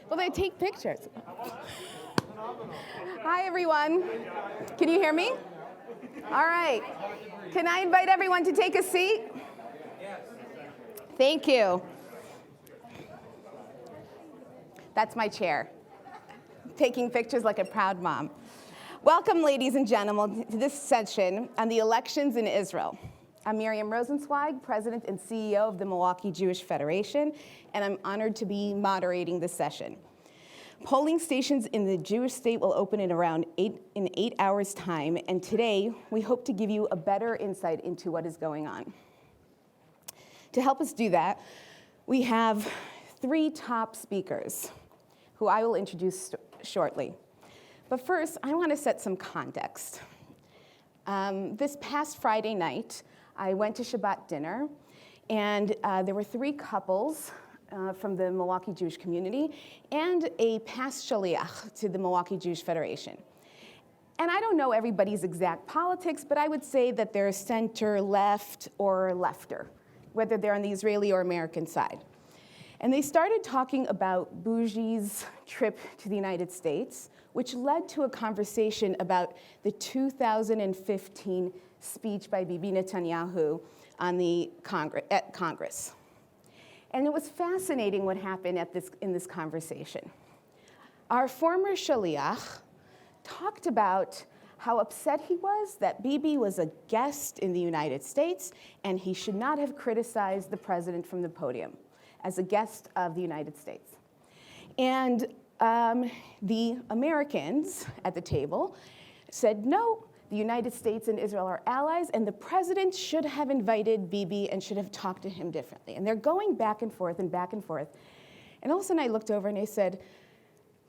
Well, they take pictures. Hi, everyone. Can you hear me? All right. Can I invite everyone to take a seat? Yes. Thank you. That's my chair. Taking pictures like a proud mom. Welcome, ladies and gentlemen, to this session on the elections in Israel. I'm Miriam Rosenzweig, President and CEO of the Milwaukee Jewish Federation, and I'm honored to be moderating this session. Polling stations in the Jewish state will open in around 8 hours' time, and today we hope to give you a better insight into what is going on. To help us do that, we have three top speakers who I will introduce shortly. But first, I want to set some context. This past Friday night, I went to Shabbat dinner, and there were three couples from the Milwaukee Jewish community and a past shaliach to the Milwaukee Jewish Federation. And I don't know everybody's exact politics, but I would say that they're center, left, or lefter, whether they're on the Israeli or American side. And they started talking about Bougie's trip to the United States, which led to a conversation about the 2015 speech by Bibi Netanyahu on at Congress. And it was fascinating what happened in this conversation. Our former shaliach talked about how upset he was that Bibi was a guest in the United States and he should not have criticized the president from the podium as a guest of the United States. And the Americans at the table said, no, the United States and Israel are allies, and the president should have invited Bibi and should have talked to him differently. And they're going back and forth and back and forth. And all of a sudden I looked over and I said,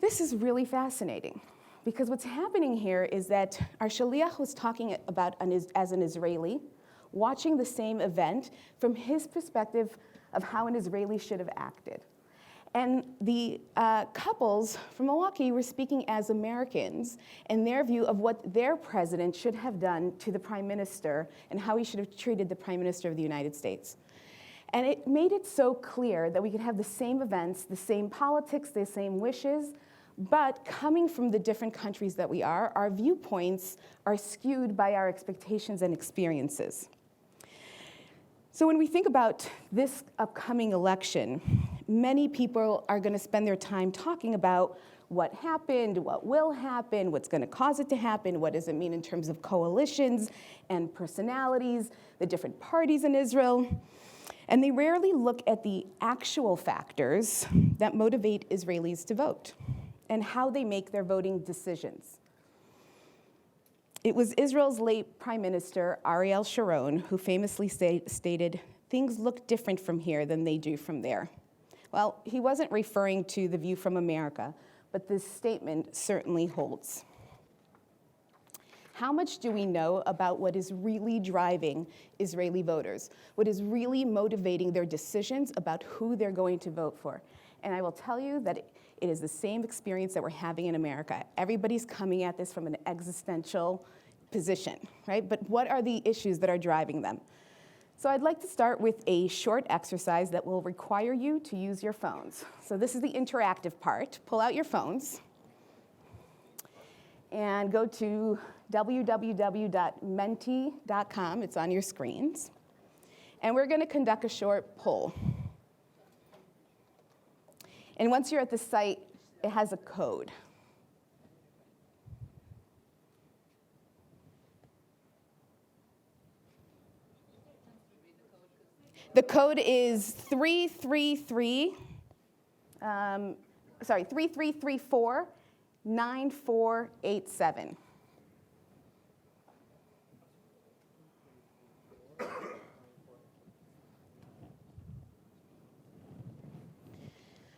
this is really fascinating. Because what's happening here is that our shaliach was talking about as an Israeli, watching the same event from his perspective of how an Israeli should have acted. And the couples from Milwaukee were speaking as Americans and their view of what their president should have done to the prime minister and how he should have treated the prime minister of the United States. And it made it so clear that we could have the same events, the same politics, the same wishes, but coming from the different countries that we are, our viewpoints are skewed by our expectations and experiences. So when we think about this upcoming election, many people are going to spend their time talking about what happened, what will happen, what's going to cause it to happen, what does it mean in terms of coalitions and personalities, the different parties in Israel. And they rarely look at the actual factors that motivate Israelis to vote and how they make their voting decisions. It was Israel's late Prime Minister, Ariel Sharon, who famously stated, "Things look different from here than they do from there." Well, he wasn't referring to the view from America, but this statement certainly holds. How much do we know about what is really driving Israeli voters? What is really motivating their decisions about who they're going to vote for? And I will tell you that it is the same experience that we're having in America. Everybody's coming at this from an existential position, right? But what are the issues that are driving them? So I'd like to start with a short exercise that will require you to use your phones. So this is the interactive part. Pull out your phones and go to www.menti.com. It's on your screens. And we're going to conduct a short poll. And once you're at the site, it has a code. The code is 3334-9487.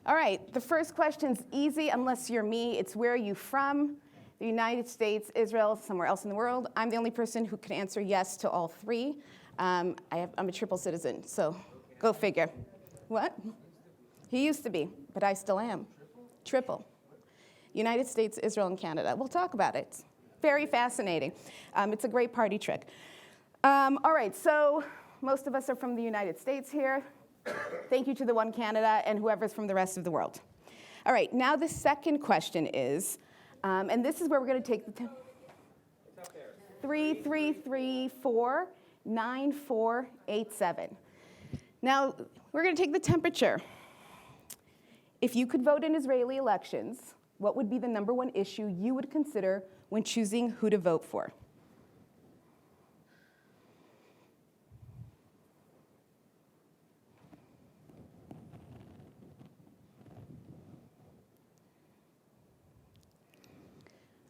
All right, the first question's easy unless you're me. It's where are you from? The United States, Israel, somewhere else in the world. I'm the only person who can answer yes to all three. I'm a triple citizen, so go figure. What? He used to be, but I still am. Triple. United States, Israel, and Canada. We'll talk about it. Very fascinating. It's a great party trick. All right, so most of us are from the United States here. Thank you to the one Canada and whoever's from the rest of the world. All right, now the second question is, and this is where we're going to take the 3334947. Now, we're going to take the temperature. If you could vote in Israeli elections, what would be the number one issue you would consider when choosing who to vote for?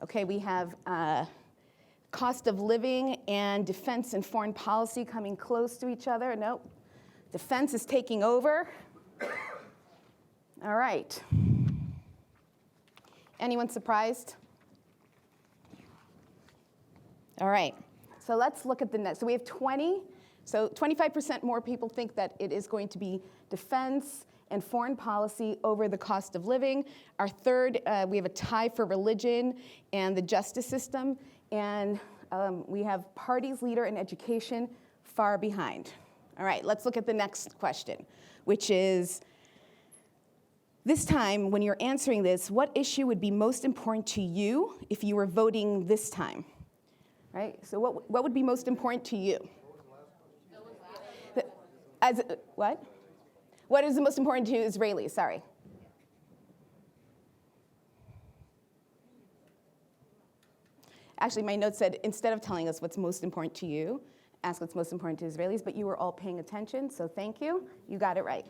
Okay, we have cost of living and defense and foreign policy coming close to each other. Nope, defense is taking over. All right. Anyone surprised? All right, so let's look at the next. So we have 20, so 25% more people think that it is going to be defense and foreign policy over the cost of living. Our third, we have a tie for religion and the justice system, and we have parties, leader, and education far behind. All right, let's look at the next question, which is, this time, when you're answering this, what issue would be most important to you if you were voting this time? Right, so what would be most important to you? What? What is the most important to Israelis? Sorry. Actually, my note said, instead of telling us what's most important to you, ask what's most important to Israelis, but you were all paying attention, so thank you. You got it right.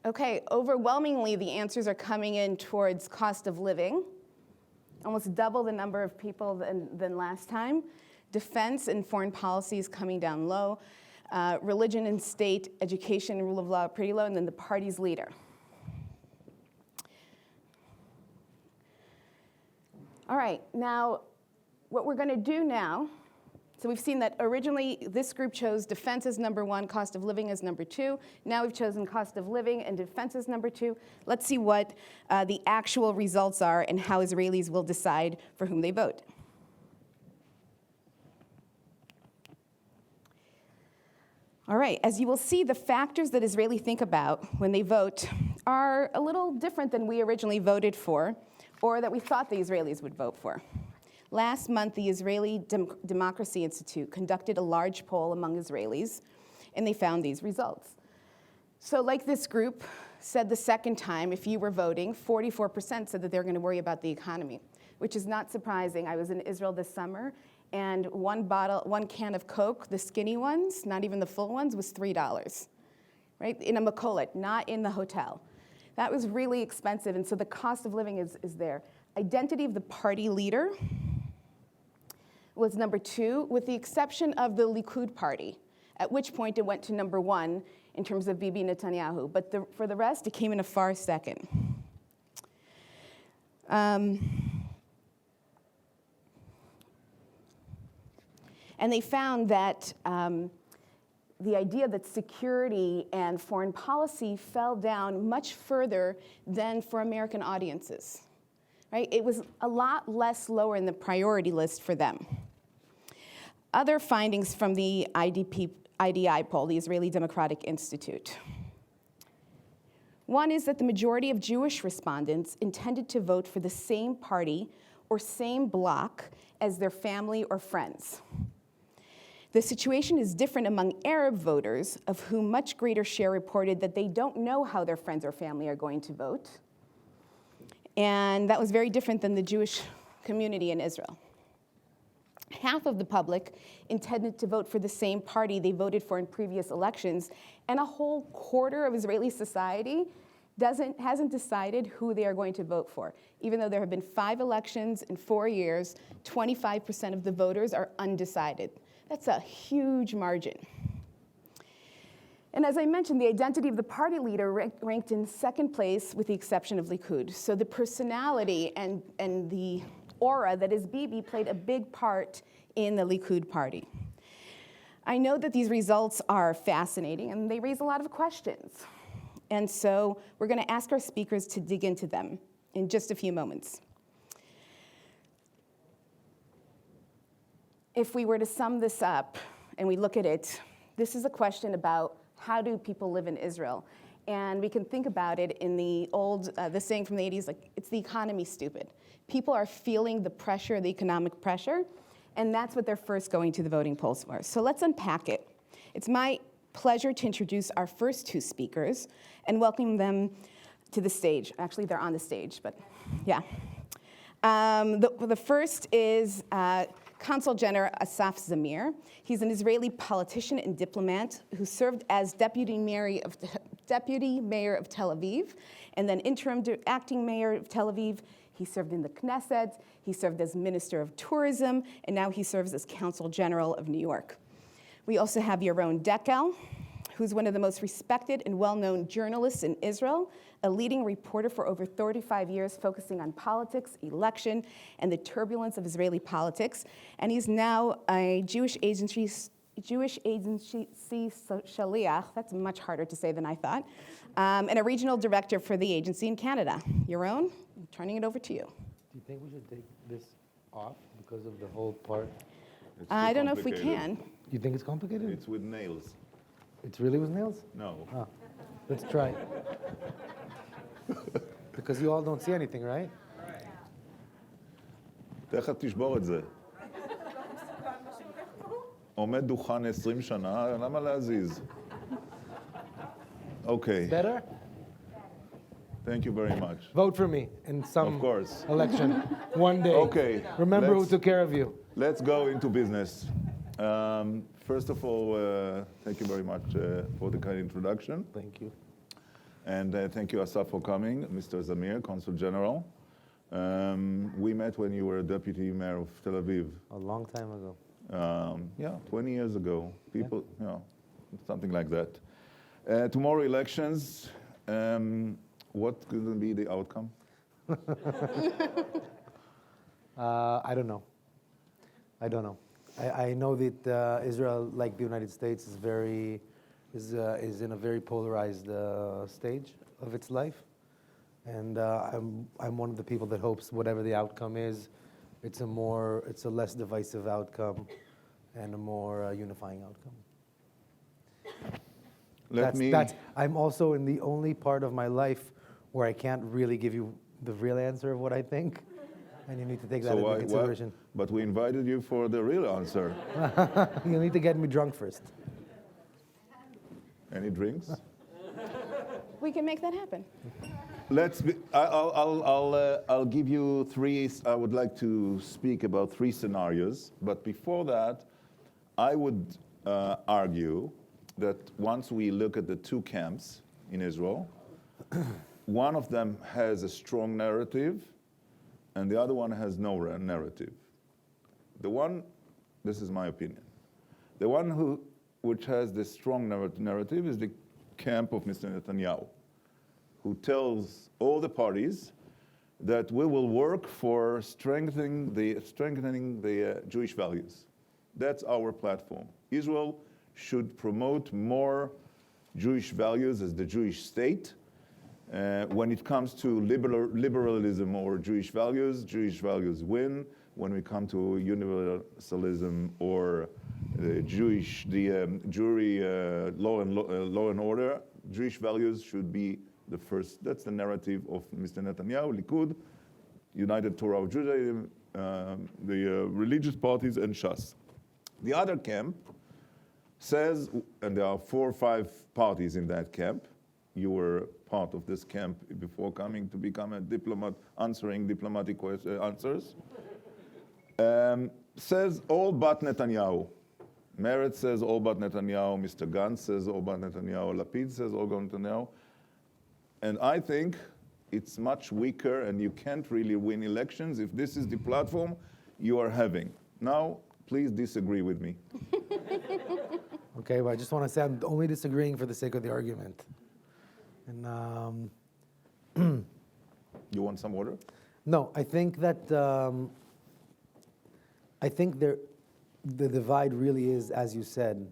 Okay, overwhelmingly, the answers are coming in towards cost of living, almost double the number of people than last time. Defense and foreign policy is coming down low. Religion and state, education and rule of law are pretty low, and then the party's leader. All right, now what we're going to do now, so we've seen that originally this group chose defense as number one, cost of living as number two. Now we've chosen cost of living and defense as number two. Let's see what the actual results are and how Israelis will decide for whom they vote. All right, as you will see, the factors that Israelis think about when they vote are a little different than we originally voted for, or that we thought the Israelis would vote for. Last month, the Israeli Democracy Institute conducted a large poll among Israelis, and they found these results. So like this group said the second time, if you were voting, 44% said that they're going to worry about the economy, which is not surprising. I was in Israel this summer, and one can of Coke, the skinny ones, not even the full ones, was $3, right? In a makolet, not in the hotel. That was really expensive, and so the cost of living is there. Identity of the party leader was number two, with the exception of the Likud party, at which point it went to number one in terms of Bibi Netanyahu. But for the rest, it came in a far second. And they found that the idea that security and foreign policy fell down much further than for American audiences. Right? It was a lot less lower in the priority list for them. Other findings from the IDI poll, the Israeli Democratic Institute. One is that the majority of Jewish respondents intended to vote for the same party or same bloc as their family or friends. The situation is different among Arab voters, of whom much greater share reported that they don't know how their friends or family are going to vote. And that was very different than the Jewish community in Israel. Half of the public intended to vote for the same party they voted for in previous elections, and a whole quarter of Israeli society hasn't decided who they are going to vote for. Even though there have been 5 elections in 4 years, 25% of the voters are undecided. That's a huge margin. And as I mentioned, the identity of the party leader ranked in second place with the exception of Likud. So the personality and the aura that is Bibi played a big part in the Likud party. I know that these results are fascinating and they raise a lot of questions. And so we're going to ask our speakers to dig into them in just a few moments. If we were to sum this up and we look at it, this is a question about how do people live in Israel? And we can think about it in the old, the saying from the 80s, like, it's the economy, stupid. People are feeling the pressure, the economic pressure, and that's what they're first going to the voting polls for. So let's unpack it. It's my pleasure to introduce our first two speakers and welcome them to the stage. Actually, they're on the stage, but yeah. The first is Consul General Asaf Zamir. He's an Israeli politician and diplomat who served as deputy mayor of Tel Aviv, and then acting mayor of Tel Aviv. He served in the Knesset, he served as Minister of Tourism, and now he serves as Consul General of New York. We also have Yaron Dekel, who's one of the most respected and well-known journalists in Israel, a leading reporter for over 35 years focusing on politics, election, and the turbulence of Israeli politics. And he's now a Jewish agency shaliach, that's much harder to say than I thought, and a regional director for the agency in Canada. Yaron, I'm turning it over to you. Do you think we should take this off because of the whole part? I don't know if we can. You think it's complicated? It's with nails. It's really with nails? No. Ah, let's try. Because you all don't see anything, right? תכף תשבור את זה. עומד דוכן 20 שנה, למה להזיז? Okay. Better? Thank you very much. Vote for me in some Of course. election one day. Okay. Remember who took care of you. Let's go into business. First of all, thank you very much for the kind introduction. Thank you. And thank you, Asaf, for coming, Mr. Zamir, Consul General. We met when you were Deputy Mayor of Tel Aviv. A long time ago. 20 years ago. People, something like that. Tomorrow elections, what's going to be the outcome? I don't know. I know that Israel, like the United States, is in a very polarized stage of its life, and I'm one of the people that hopes whatever the outcome is, it's a less divisive outcome, and a more unifying outcome. I'm also in the only part of my life where I can't really give you the real answer of what I think, and you need to take that into consideration. But we invited you for the real answer. You need to get me drunk first. Any drinks? We can make that happen. I'll give you three. I would like to speak about three scenarios. But before that, I would argue that once we look at the two camps in Israel, one of them has a strong narrative, and the other one has no narrative. This is my opinion, the one which has the strong narrative is the camp of Mr. Netanyahu, who tells all the parties that we will work for strengthening the Jewish values. That's our platform. Israel should promote more Jewish values as the Jewish state. When it comes to liberalism or Jewish values win. When we come to universalism or jury law and order, Jewish values should be the first. That's the narrative of Mr. Netanyahu, Likud, United Torah of Judaism, the religious parties, and Shas. The other camp says, and there are 4 or 5 parties in that camp. You were part of this camp before coming to become a diplomat, answering diplomatic answers. Says all but Netanyahu. Meretz says all but Netanyahu. Mr. Gantz says all but Netanyahu. Lapid says all but Netanyahu. And I think it's much weaker, and you can't really win elections if this is the platform you are having. Now, please disagree with me. Okay, well, I just want to say I'm only disagreeing for the sake of the argument. And You want some water? no, I think that the divide really is, as you said,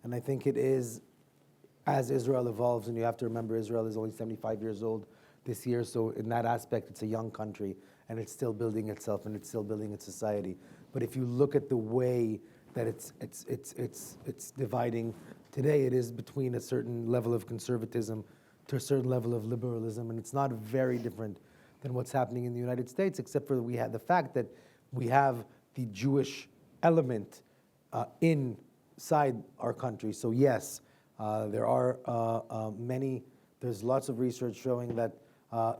and I think it is as Israel evolves, and you have to remember Israel is only 75 years old this year, so in that aspect, it's a young country, and it's still building itself, and it's still building its society. But if you look at the way that it's dividing today, it is between a certain level of conservatism to a certain level of liberalism, and it's not very different than what's happening in the United States, except for we have the fact that we have the Jewish element inside our country. So yes, there are there's lots of research showing that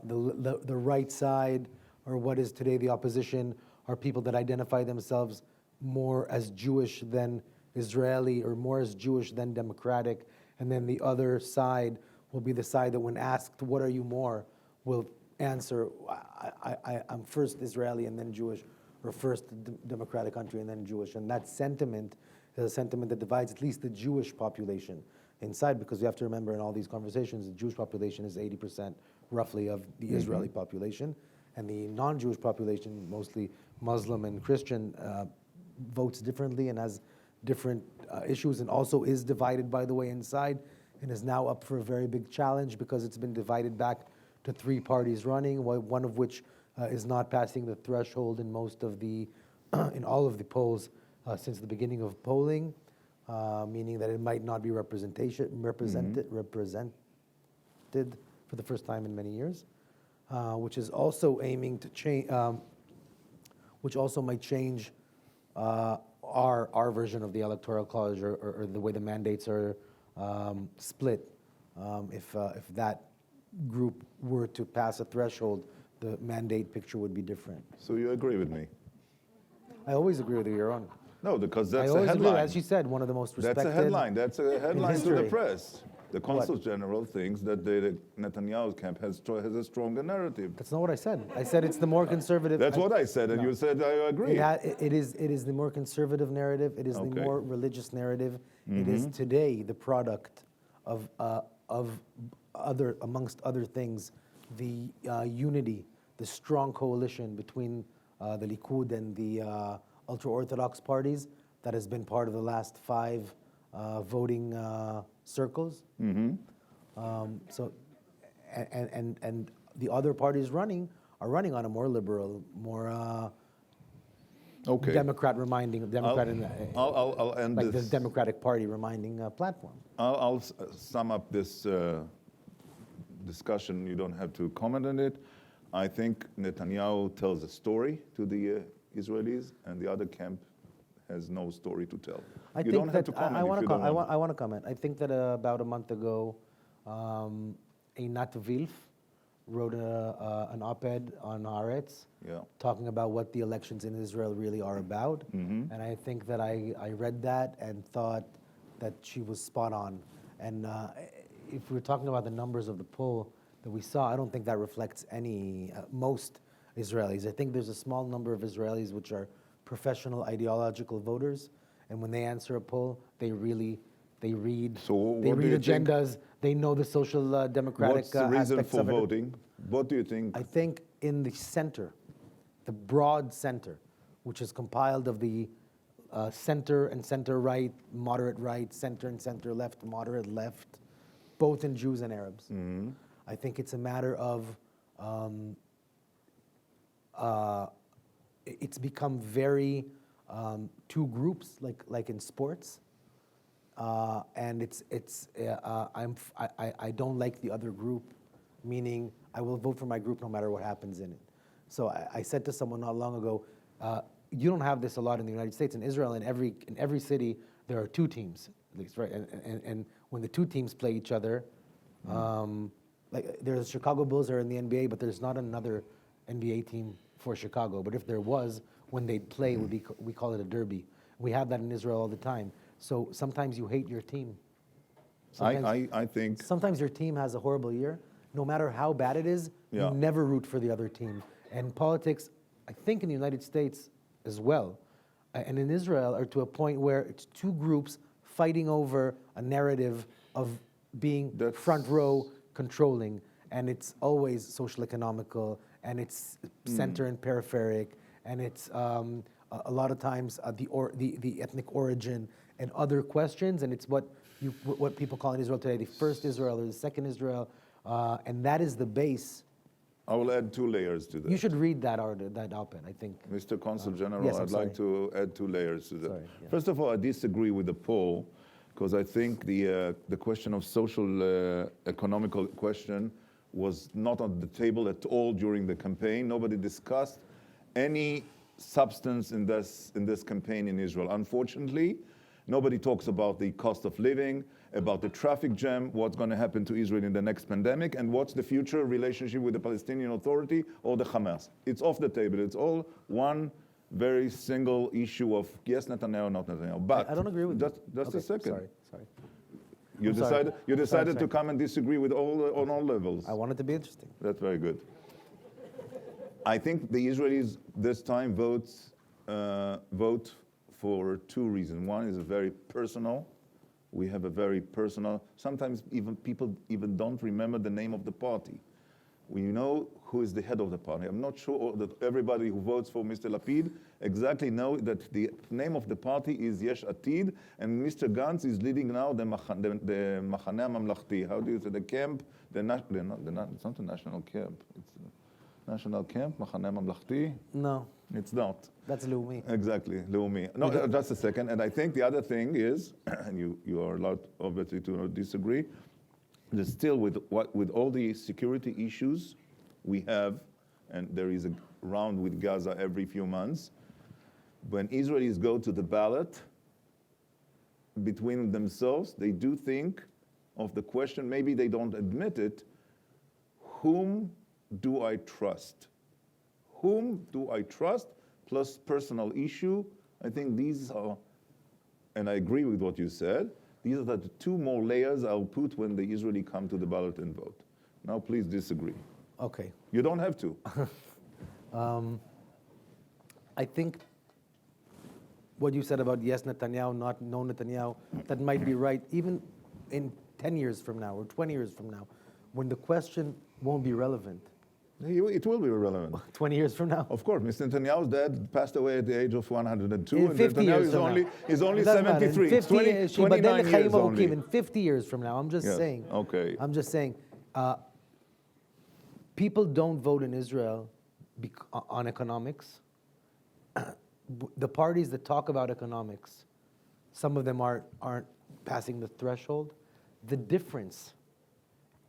the right side, or what is today the opposition, are people that identify themselves more as Jewish than Israeli, or more as Jewish than democratic. And then the other side will be the side that when asked, what are you more, will answer, I'm first Israeli and then Jewish, or first democratic country and then Jewish. And that sentiment is a sentiment that divides at least the Jewish population inside, because we have to remember in all these conversations, the Jewish population is 80% roughly of the Israeli population, and the non-Jewish population, mostly Muslim and Christian, votes differently and has different issues, and also is divided, by the way, inside, and is now up for a very big challenge because it's been divided back to 3 parties running, one of which is not passing the threshold in most of the, in all of the polls since the beginning of polling, meaning that it might not be represented for the first time in many years, which is also aiming to change, which also might change our version of the Electoral College, or the way the mandates are split. If that group were to pass a threshold, the mandate picture would be different. So you agree with me? I always agree with you, Your Honor. No, because that's I a always agree, headline. as you said, one of the most respected. That's a headline. That's a headline to the history. press. The Consul General thinks that the Netanyahu camp has a stronger narrative. That's not what I said. I said it's the more conservative. That's what I said, and you said I agree. It is the more conservative narrative. It is the more religious narrative. It is today the product of other, amongst other things, the unity, the strong coalition between the Likud and the ultra-Orthodox parties that has been part of the last 5 voting circles. So, and the other parties are running on a more liberal, more Democrat reminding, I'll end like this. the Democratic Party reminding platform. I'll sum up this discussion. You don't have to comment on it. I think Netanyahu tells a story to the Israelis, and the other camp has no story to tell. You don't have to comment if you don't want. I want to comment. I think that about a month ago, Einat Wilf wrote an op-ed on Haaretz talking about what the elections in Israel really are about. And I think that I read that and thought that she was spot on. And if we're talking about the numbers of the poll that we saw, I don't think that reflects most Israelis. I think there's a small number of Israelis which are professional ideological voters, and when they answer a poll, they read agendas. They know the social democratic What's the reason aspects for of it. voting? What do you think? I think in the center, the broad center, which is compiled of the center and center right, moderate right, center and center left, moderate left, both in Jews and Arabs. I think it's a matter of it's become very 2 groups, like in sports, and I don't like the other group, meaning I will vote for my group no matter what happens in it. So I said to someone not long ago, you don't have this a lot in the United States. In Israel, in every city, there are 2 teams, at least, right? And when the 2 teams play each other, like there's Chicago Bulls are in the NBA, but there's not another NBA team for Chicago. But if there was, when they'd play, we call it a derby. We have that in Israel all the time. So sometimes you hate your team. I think Sometimes your team has a horrible year. No matter how bad it is, you never root for the other team. And politics, I think in the United States as well, and in Israel, are to a point where it's 2 groups fighting over a narrative of being front row controlling, and it's always social economical, and it's center and peripheric, and it's a lot of times the ethnic origin and other questions, and it's what people call in Israel today the first Israel or the second Israel, and that is the base. I will add 2 layers to that. You should read that op-ed, I think. Mr. Consul General, yes, I'd like to add 2 layers to that. Sorry, First of all, I disagree with the poll, because I think the question of social economical question was not on the table at all during the campaign. Nobody discussed any substance in this campaign in Israel. Unfortunately, nobody talks about the cost of living, about the traffic jam, what's going to happen to Israel in the next pandemic, and what's the future relationship with the Palestinian Authority or the Hamas. It's off the table. It's all one very single issue of yes, Netanyahu, not Netanyahu. But I don't agree with just okay, a second. Sorry. You decided to come and disagree with on all levels. I want it to be interesting. That's very good. I think the Israelis this time vote for two reasons. One is very personal. We have a very personal. Sometimes even people even don't remember the name of the party. We know who is the head of the party. I'm not sure that everybody who votes for Mr. Lapid exactly know that the name of the party is Yesh Atid, and Mr. Gantz is leading now the Machaneh Mamlachti. How do you say the camp? It's not a national camp. It's a national camp, Machaneh Mamlachti. No. It's not. That's Leumi. Exactly, Leumi. No, just a second. And I think the other thing is, and you are allowed obviously to disagree, that still with all the security issues we have, and there is a round with Gaza every few months, when Israelis go to the ballot between themselves, they do think of the question, maybe they don't admit it, whom do I trust? Whom do I trust? Plus personal issue. I think these are, and I agree with what you said, these are the two more layers I'll put when the Israeli come to the ballot and vote. Now please disagree. Okay. You don't have to. I think what you said about yes Netanyahu, not no Netanyahu, that might be right even in 10 years from now or 20 years from now, when the question won't be relevant. It will be irrelevant. 20 years from now? Of course, Mr. Netanyahu's dad passed away at the age of 102, In and 50 Netanyahu years is from only, now. is only It doesn't matter. 73. In 50 It's 29 years only. In 50 years from now, I'm just Yes, saying. okay. I'm just saying, people don't vote in Israel on economics. The parties that talk about economics, some of them aren't passing the threshold. The difference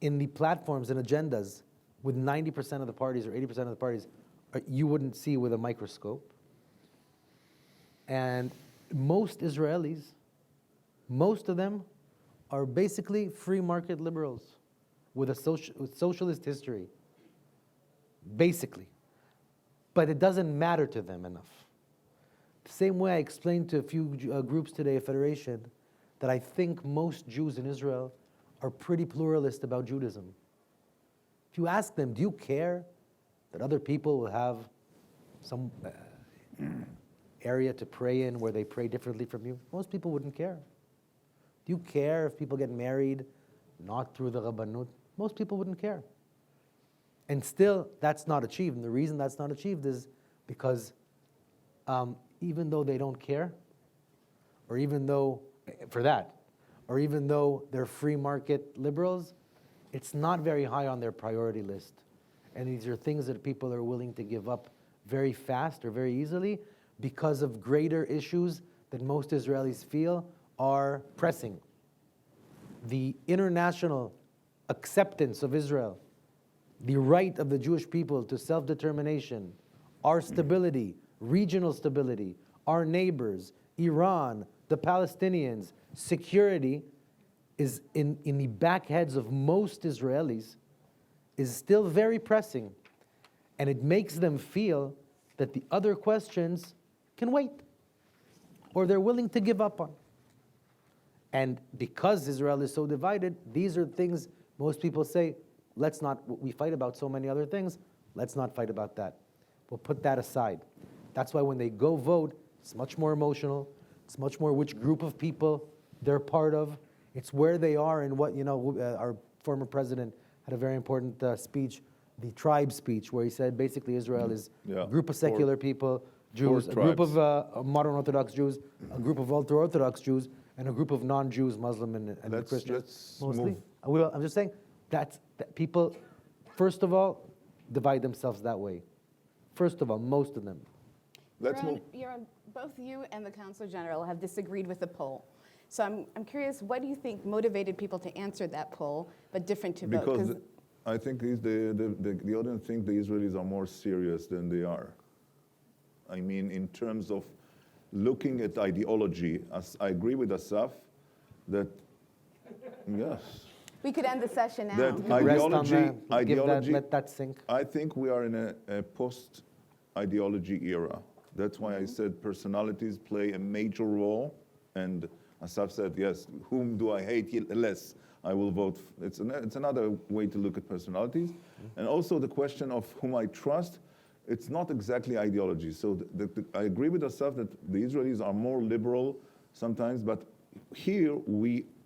in the platforms and agendas with 90% of the parties or 80% of the parties, you wouldn't see with a microscope. And most Israelis, most of them are basically free market liberals with with socialist history, basically. But it doesn't matter to them enough. The same way I explained to a few groups today, a federation, that I think most Jews in Israel are pretty pluralist about Judaism. If you ask them, do you care that other people will have some area to pray in where they pray differently from you? Most people wouldn't care. Do you care if people get married not through the Rabbanut? Most people wouldn't care. And still, that's not achieved. And the reason that's not achieved is because even though they don't care, or even though, for that, or even though they're free market liberals, it's not very high on their priority list. And these are things that people are willing to give up very fast or very easily because of greater issues that most Israelis feel are pressing. The international acceptance of Israel, the right of the Jewish people to self-determination, our stability, regional stability, our neighbors, Iran, the Palestinians, security is in the back heads of most Israelis is still very pressing. And it makes them feel that the other questions can wait, or they're willing to give up on. And because Israel is so divided, these are things most people say, we fight about so many other things, let's not fight about that. We'll put that aside. That's why when they go vote, it's much more emotional. It's much more which group of people they're part of. It's where they are and what, our former president had a very important speech, the tribe speech, where he said basically Israel is a group of secular people, Jews, a group of modern Orthodox Jews, a group of ultra-Orthodox Jews, and a group of non-Jews, Muslim and Christians, mostly. I'm just saying that people, first of all, divide themselves that way. First of all, most of them. Let's move. Both you and the Counselor General have disagreed with the poll. So I'm curious, what do you think motivated people to answer that poll, but different to vote? Because I think the audience think the Israelis are more serious than they are. I mean, in terms of looking at ideology, as I agree with Asaf that, yes, we could end the session now. that Rest on ideology, let that sink. I think we are in a post-ideology era. That's why I said personalities play a major role. And Asaf said, yes, whom do I hate less? I will vote. It's another way to look at personalities. And also the question of whom I trust, it's not exactly ideology. So I agree with Asaf that the Israelis are more liberal sometimes, but here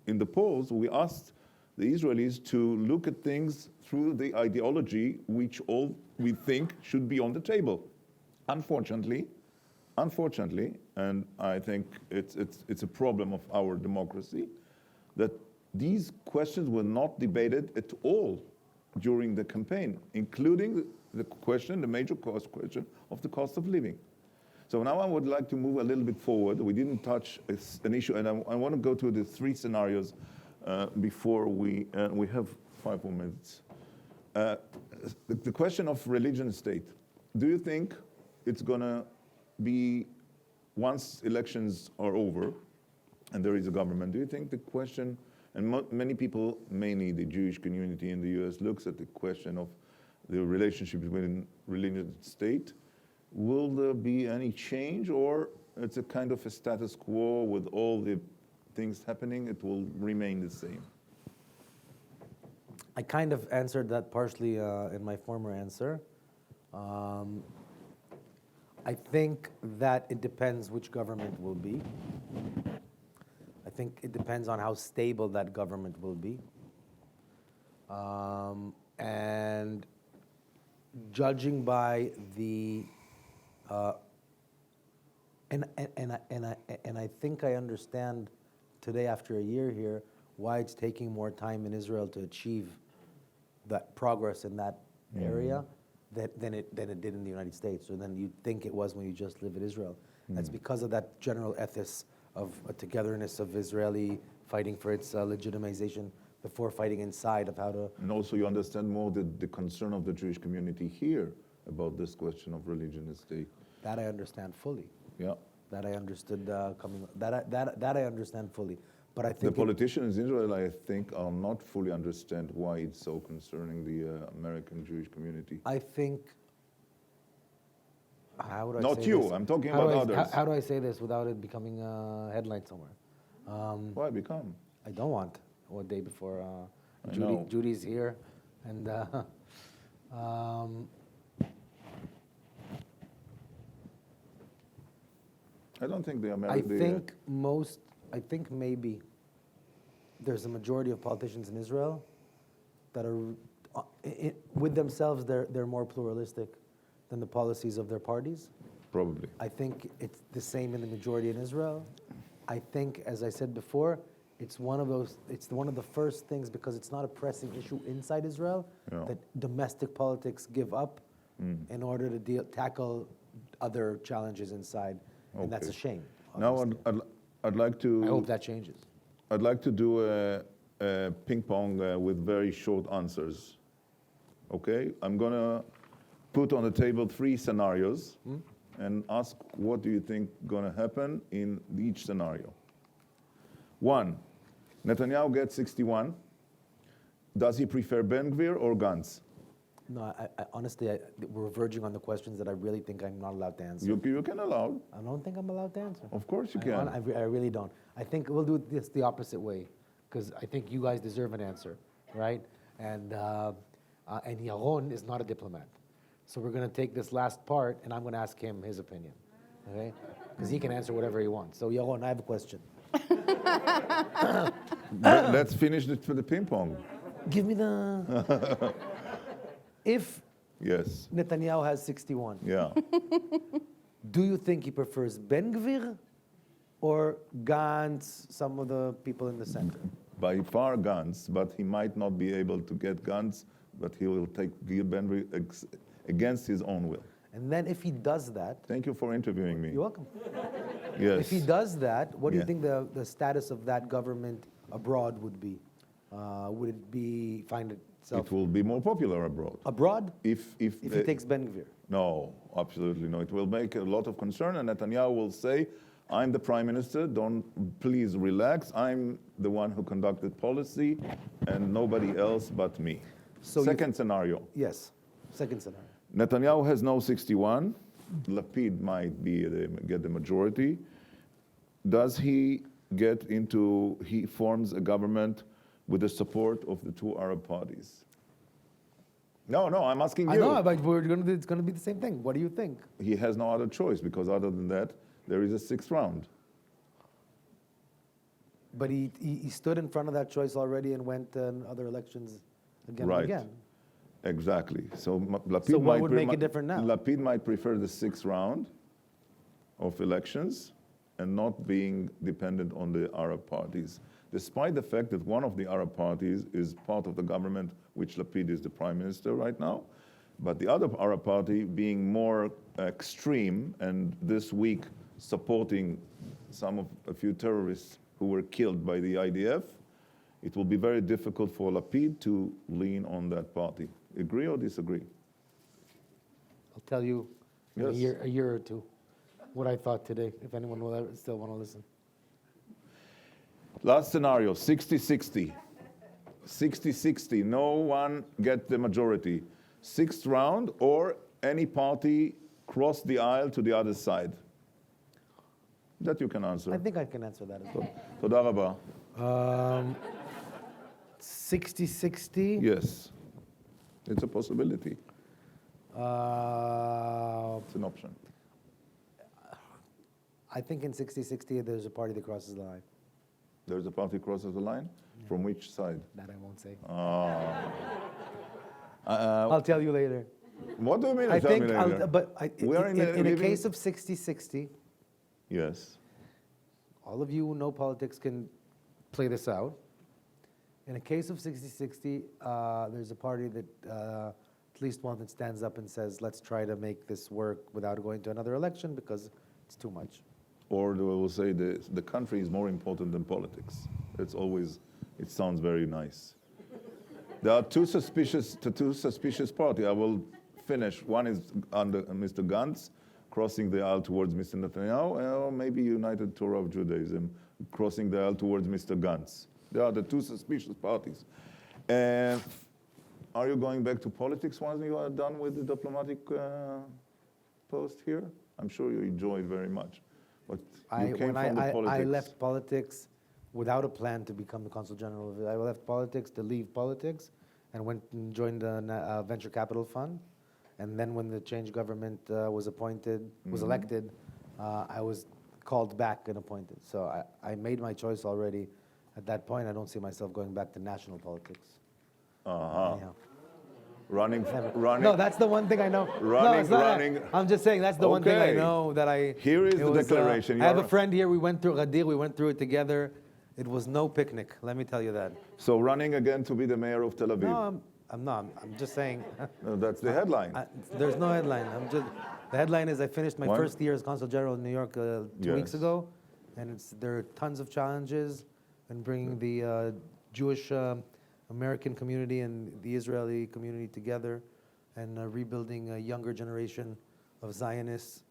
in the polls, we asked the Israelis to look at things through the ideology which all we think should be on the table. Unfortunately, and I think it's a problem of our democracy, that these questions were not debated at all during the campaign, including the major cost question of the cost of living. So now I would like to move a little bit forward. We didn't touch an issue, and I want to go to the three scenarios before we have 5 more minutes. The question of religion and state. Do you think it's going to be, once elections are over and there is a government, do you think the question, and many people, mainly the Jewish community in the US, looks at the question of the relationship between religion and state, will there be any change, or it's a kind of a status quo with all the things happening, it will remain the same? I kind of answered that partially in my former answer. I think that it depends which government will be. I think it depends on how stable that government will be. And judging by the, and I think I understand today, after a year here, why it's taking more time in Israel to achieve that progress in that area than it did in the United States, or than you'd think it was when you just live in Israel. That's because of that general ethos of a togetherness of Israeli fighting for its legitimization before fighting inside of how to... And also you understand more the concern of the Jewish community here about this question of religion and state. That I understand fully. Yeah. That I understood that I understand fully. But I think the politicians in Israel, I think, are not fully understand why it's so concerning the American Jewish community. I think... How would I not say you, this? I'm talking about others. How do I say this without it becoming a headline somewhere? Why become? I don't want. One day before know. Judy's here, and I don't think the I American... think maybe there's a majority of politicians in Israel that are, with themselves, they're more pluralistic than the policies of their parties. Probably. I think it's the same in the majority in Israel. I think, as I said before, it's one of the first things, because it's not a pressing issue inside Israel, that domestic politics give up in order to tackle other challenges inside. And that's a shame. Now I'd like to... I hope that changes. I'd like to do a ping pong with very short answers. Okay? I'm going to put on the table 3 scenarios and ask what do you think going to happen in each scenario. 1, Netanyahu gets 61. Does he prefer Ben Gvir or Gantz? No, I honestly, we're verging on the questions that I really think I'm not allowed to answer. You can allow. I don't think I'm allowed to answer. Of course you can. I really don't. I think we'll do this the opposite way, because I think you guys deserve an answer, right? And Yaron is not a diplomat. So we're going to take this last part, and I'm going to ask him his opinion, okay? Because he can answer whatever he wants. So Yaron, I have a question. Let's finish for the ping pong. Give me the... If Yes. Netanyahu has 61, Yeah. do you think he prefers Ben Gvir or Gantz, some of the people in the center? By far Gantz, but he might not be able to get Gantz, but he will take Ben Gvir against his own will. And then if he does that, Thank you for interviewing me. you're welcome. Yes. If he does that, what do you Yeah. think the status of that government abroad would be? Would it be find itself It will be more popular abroad. abroad If if he takes Ben Gvir? No, absolutely no. It will make a lot of concern, and Netanyahu will say, I'm the prime minister, please relax. I'm the one who conducted policy, and nobody else but me. So you- Second scenario, Yes. Second scenario. Netanyahu has no 61. Lapid might get the majority. Does he he forms a government with the support of the two Arab parties? No, I'm asking you. I know, but it's going to be the same thing. What do you think? He has no other choice, because other than that, there is a sixth round. But he stood in front of that choice already and went in other elections again Right. and again. Exactly. So Lapid So what might would make it different now? Lapid might prefer the sixth round of elections and not being dependent on the Arab parties, despite the fact that one of the Arab parties is part of the government, which Lapid is the prime minister right now. But the other Arab party being more extreme, and this week supporting a few terrorists who were killed by the IDF, it will be very difficult for Lapid to lean on that party. Agree or disagree? I'll tell you in Yes. a year or two what I thought today, if anyone will ever still want to listen. Last scenario, 60-60. 60-60, no one get the majority. Sixth round, or any party cross the aisle to the other side. That you can answer. I think I can answer that as well. Toda raba. 60-60. Yes, it's a possibility. Uh, It's an option. I think in 60-60 there's a party that crosses the line. There's a party crosses the line? From which side? That I won't say. What I'll tell you later. do you mean? I Tell me think, later. We are in a living- case of 60-60, Yes. all of you who know politics can play this out. In a case of 60-60, there's a party that at least one that stands up and says, let's try to make this work without going to another election because it's too much. Or they will say the country is more important than politics. It sounds very nice. There are two suspicious parties. I will finish. One is under Mr. Gantz, crossing the aisle towards Mr. Netanyahu, or maybe United Torah of Judaism, crossing the aisle towards Mr. Gantz. They are the two suspicious parties. And are you going back to politics once you are done with the diplomatic post here? I'm sure you enjoy it very much. But you came from the politics. I left politics without a plan to become the consul general. I left politics to leave politics and went and joined a venture capital fund. And then when the change government was elected, I was called back and appointed. So I made my choice already. At that point, I don't see myself going back to national politics. Anyhow. Running. No, that's the one thing I know. Running. I'm just saying that's the one thing I Okay. know that I. Here is it the was, declaration. I have a You're- friend here. We went through Ghadir. We went through it together. It was no picnic. Let me tell you that. So running again to be the mayor of Tel Aviv. No, I'm not. I'm just saying. No, that's the headline. There's no headline. The headline is I finished my What? first year as consul general in New York 2 weeks Yes. ago, and there are tons of challenges in bringing the Jewish American community and the Israeli community together, and rebuilding a younger generation of Zionists,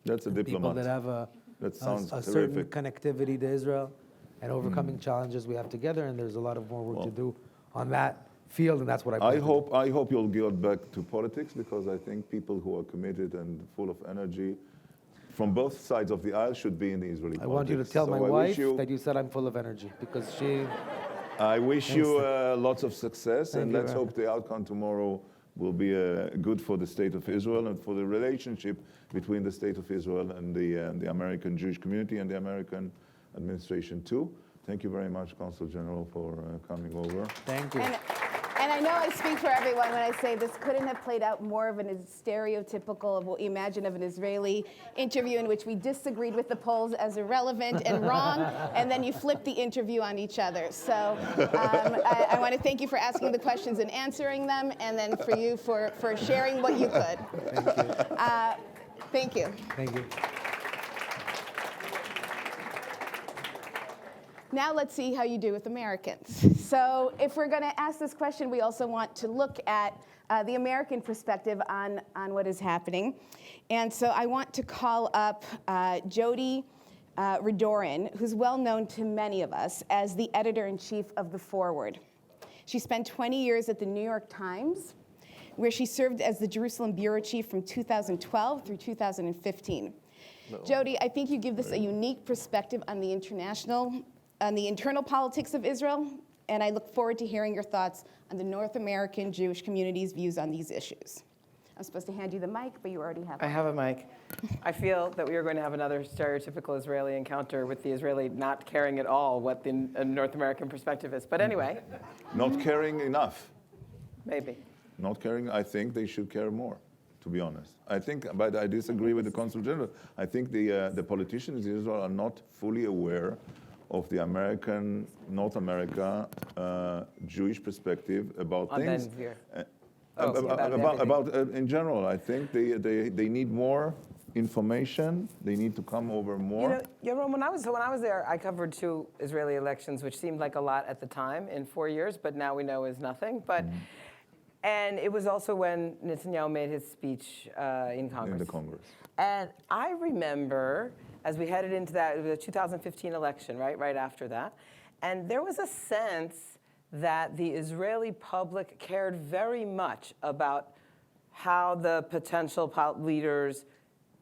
That's a people diplomat. that have That sounds a certain terrific. connectivity to Israel, and overcoming challenges we have together. And there's a lot of more work to do on that field, and that's what I plan to do. I hope you'll get back to politics, because I think people who are committed and full of energy from both sides of the aisle should be in the Israeli I politics. want you to tell So my I wish wife that you said I'm full of energy, because she. I wish you lots of success, Thank and you let's very hope the outcome tomorrow will be good for the state of Israel and for the relationship between the state of Israel and the American Jewish community and the American administration too. Thank you very much, Consul General, for coming over. Thank you. And I know I speak for everyone when I say this couldn't have played out more of a stereotypical of what we imagine of an Israeli interview in which we disagreed with the polls as irrelevant and wrong, and then you flip the interview on each other. So I want to thank you for asking the questions and answering them, and then for you for sharing what you could. Thank you. Thank you. Thank you. Now let's see how you do with Americans. So if we're going to ask this question, we also want to look at the American perspective on what is happening. And so I want to call up Jody Redorin, who's well known to many of us as the editor-in-chief of The Forward. She spent 20 years at the New York Times, where she served as the Jerusalem bureau chief from 2012 through 2015. Jody, I think you give this a unique perspective on the internal politics of Israel, and I look forward to hearing your thoughts on the North American Jewish community's views on these issues. I'm supposed to hand you the mic, but you already have it. I have a mic. I feel that we are going to have another stereotypical Israeli encounter with the Israeli not caring at all what the North American perspective is. But anyway. Not caring enough. Maybe. Not caring, I think they should care more, to be honest. I think, but I disagree with the Consul General. I think the politicians in Israel are not fully aware of the North America Jewish perspective about things. In general, I think they need more information. They need to come over more. Yaron, when I was there, I covered 2 Israeli elections, which seemed like a lot at the time in 4 years, but now we know is nothing. And it was also when Netanyahu made his speech in Congress. In the Congress. And I remember, as we headed into that, it was the 2015 election, right after that. And there was a sense that the Israeli public cared very much about how the potential leaders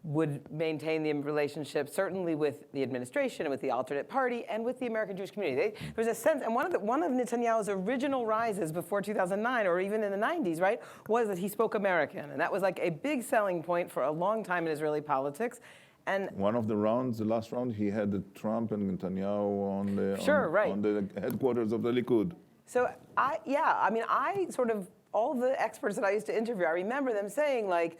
would maintain the relationship, certainly with the administration and with the alternate party and with the American Jewish community. There was a sense, and one of Netanyahu's original rises before 2009, or even in the 90s, right, was that he spoke American. And that was like a big selling point for a long time in Israeli politics. And one of the rounds, the last round, he had Trump and Netanyahu on the headquarters of the Likud. So all the experts that I used to interview, I remember them saying like,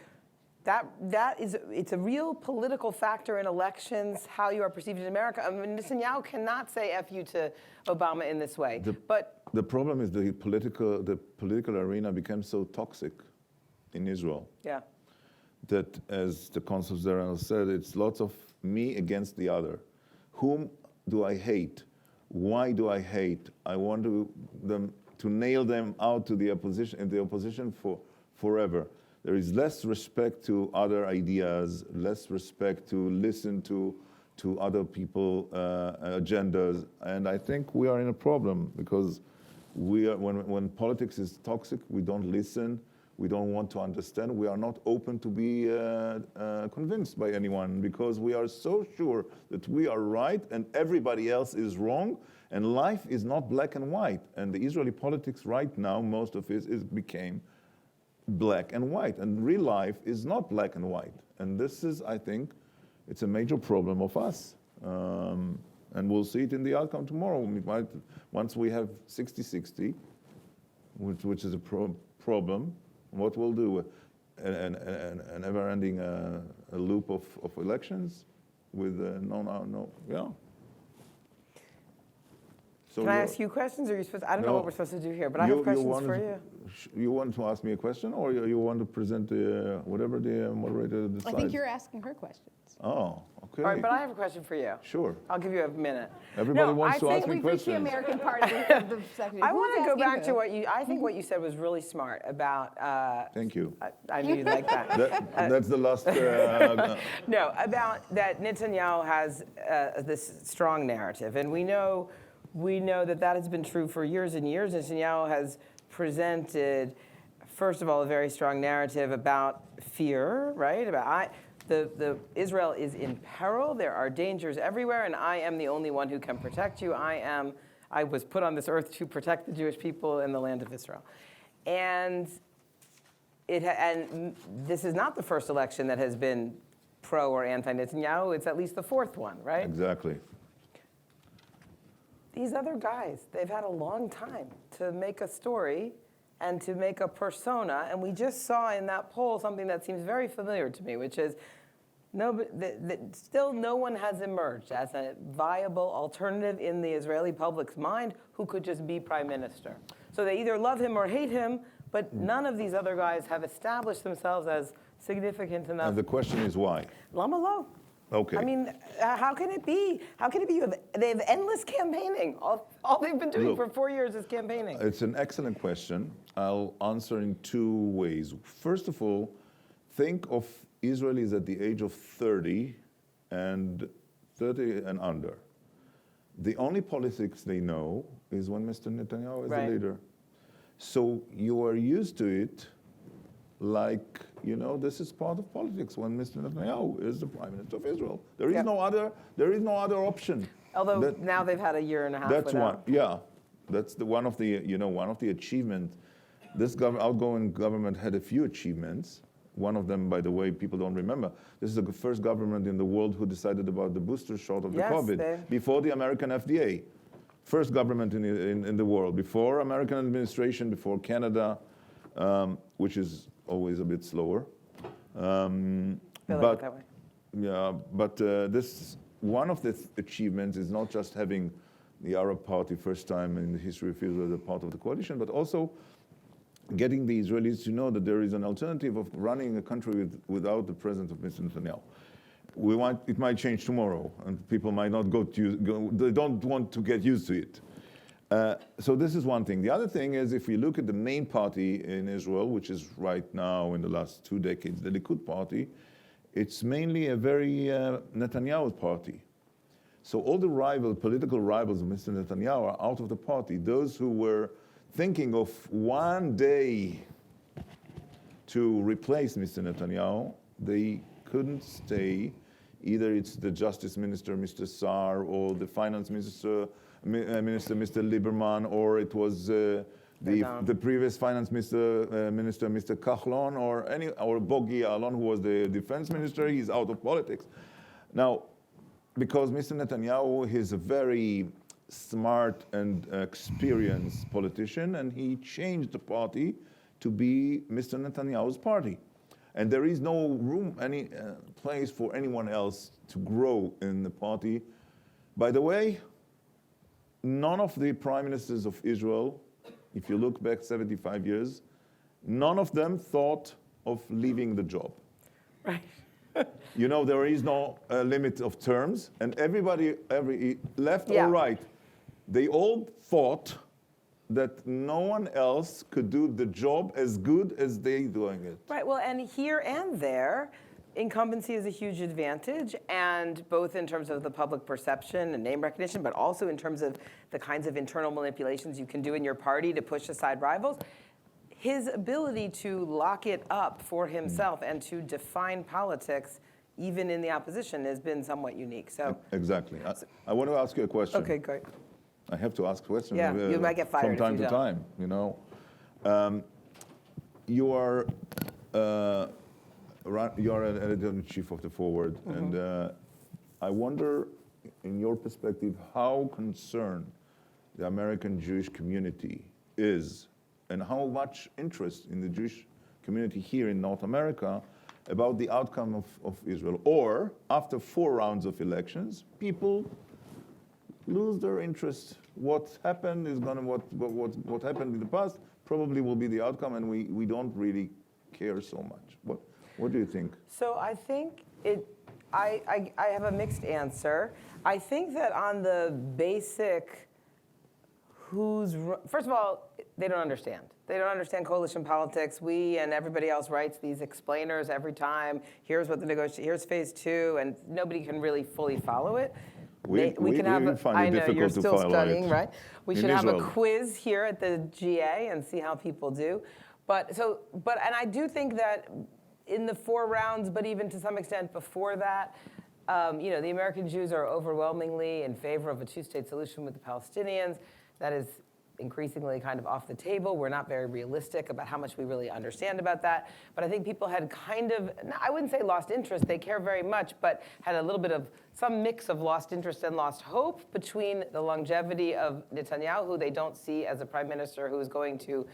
it's a real political factor in elections, how you are perceived in America. I mean, Netanyahu cannot say F you to Obama in this way. The problem is the political arena became so toxic in Israel. Yeah. That, as the Consul General said, it's lots of me against the other. Whom do I hate? Why do I hate? I want them to nail them out to the opposition for forever. There is less respect to other ideas, less respect to listen to other people's agendas, and I think we are in a problem because when politics is toxic, we don't listen. We don't want to understand. We are not open to be convinced by anyone because we are so sure that we are right and everybody else is wrong. And life is not black and white. And the Israeli politics right now, most of it became black and white. And real life is not black and white. And this is, I think, it's a major problem of us. And we'll see it in the outcome tomorrow. Once we have 60-60, which is a problem, what we'll do, an ever-ending a loop of elections with yeah. So can I ask you questions, or are you supposed? I don't know what we're supposed to do here, but I have questions for you. You want to ask me a question, or you want to present whatever the moderator decides? I think you're asking her questions. Oh, okay. All right, but I have a question for you. Sure. I'll give you a minute. Everybody wants to ask me We've reached the questions. American part of the section. I want to go back to what you. I think what you said was really smart about. Thank you. I knew you'd like that. That's the last. No, about that Netanyahu has this strong narrative, and we know that has been true for years and years. Netanyahu has presented, first of all, a very strong narrative about fear, right? About the Israel is in peril. There are dangers everywhere, and I am the only one who can protect you. I was put on this earth to protect the Jewish people in the land of Israel, and this is not the first election that has been pro or anti-Netanyahu. It's at least the fourth one, right? Exactly. These other guys, they've had a long time to make a story and to make a persona. And we just saw in that poll something that seems very familiar to me, which is still no one has emerged as a viable alternative in the Israeli public's mind who could just be prime minister. So they either love him or hate him, but none of these other guys have established themselves as significant enough. And the question is why? Lama lo. Okay. I mean, how can it be? How can it be? They have endless campaigning. All they've been doing for 4 years is campaigning. It's an excellent question. I'll answer in two ways. First of all, think of Israelis at the age of 30 and under. The only politics they know is when Mr. Netanyahu is the leader. So you are used to it like, this is part of politics when Mr. Netanyahu is the prime minister of Israel. There is no other option. Although now they've had a year and a half That's without. That's one of the achievements. This outgoing government had a few achievements. One of them, by the way, people don't remember. This is the first government in the world who decided about the booster shot of the COVID before the American FDA. First government in the world, before American administration, before Canada, which is always a bit slower. But this one of the achievements is not just having the Arab Party first time in the history of Israel as a part of the coalition, but also getting the Israelis to know that there is an alternative of running a country without the presence of Mr. Netanyahu. It might change tomorrow, and people might not they don't want to get used to it. So this is one thing. The other thing is, if we look at the main party in Israel, which is right now in the last 2 decades, the Likud party, it's mainly a very Netanyahu party. So all the political rivals of Mr. Netanyahu are out of the party. Those who were thinking of one day to replace Mr. Netanyahu, they couldn't stay. Either it's the Justice Minister, Mr. Saar, or the Finance Minister, Mr. Lieberman, or it was the previous Finance Minister, Mr. Kahlon, or Bogi Ya'alon, who was the Defense Minister. He's out of politics. Now, because Mr. Netanyahu is a very smart and experienced politician, and he changed the party to be Mr. Netanyahu's party. And there is no room, any place for anyone else to grow in the party. By the way, none of the prime ministers of Israel, if you look back 75 years, none of them thought of leaving the job. Right. There is no limit of terms, and everybody, left or right, they all thought that no one else could do the job as good as they doing it. Right, well, and here and there, incumbency is a huge advantage, and both in terms of the public perception and name recognition, but also in terms of the kinds of internal manipulations you can do in your party to push aside rivals. His ability to lock it up for himself and to define politics, even in the opposition, has been somewhat unique. So exactly. I want to ask you a question. Okay, great. I have to ask questions. Yeah, you might get fired from time if you to don't. time. You are an editor-in-chief of the Forward, and I wonder, in your perspective, how concerned the American Jewish community is, and how much interest in the Jewish community here in North America about the outcome of Israel. Or, after 4 rounds of elections, people lose their interest. What happened is what happened in the past probably will be the outcome, and we don't really care so much. What do you think? So I think I have a mixed answer. I think that on the basic first of all, they don't understand. They don't understand coalition politics. We and everybody else writes these explainers every time. Here's what here's phase 2, and nobody can really fully follow it. We can have I know you're still studying, it. right? We should In have Israel. a quiz here at the GA and see how people do. And I do think that in the 4 rounds, but even to some extent before that, the American Jews are overwhelmingly in favor of a 2-state solution with the Palestinians. That is increasingly kind of off the table. We're not very realistic about how much we really understand about that. But I think people had kind of, I wouldn't say lost interest, they care very much, but had a little bit of some mix of lost interest and lost hope between the longevity of Netanyahu, who they don't see as a prime minister who is going to